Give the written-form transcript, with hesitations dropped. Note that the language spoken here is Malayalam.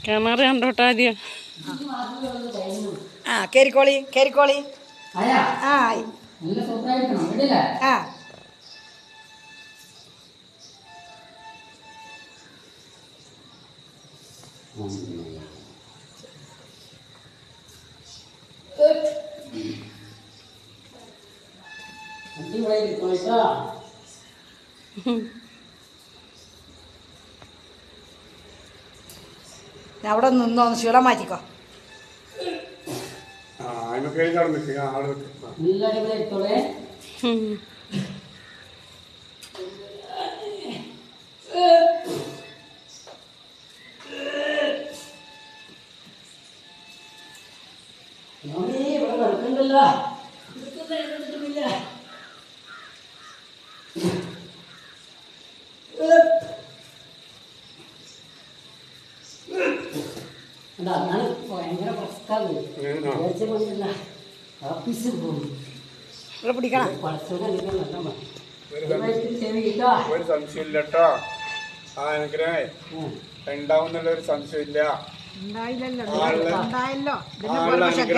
കിണർ കണ്ടോട്ടെ ആദ്യം. ആ കേറിക്കോളി കേറിക്കോളി. ആ ആ അവിടെ നിന്നോ ക്ഷീണം മാറ്റിക്കോ. പിടിക്കണം. ഒരു സംശയമില്ല കേട്ടോ. ആ അനുഗ്രഹേ ഉണ്ടാവും എന്നുള്ള ഒരു സംശയമില്ല.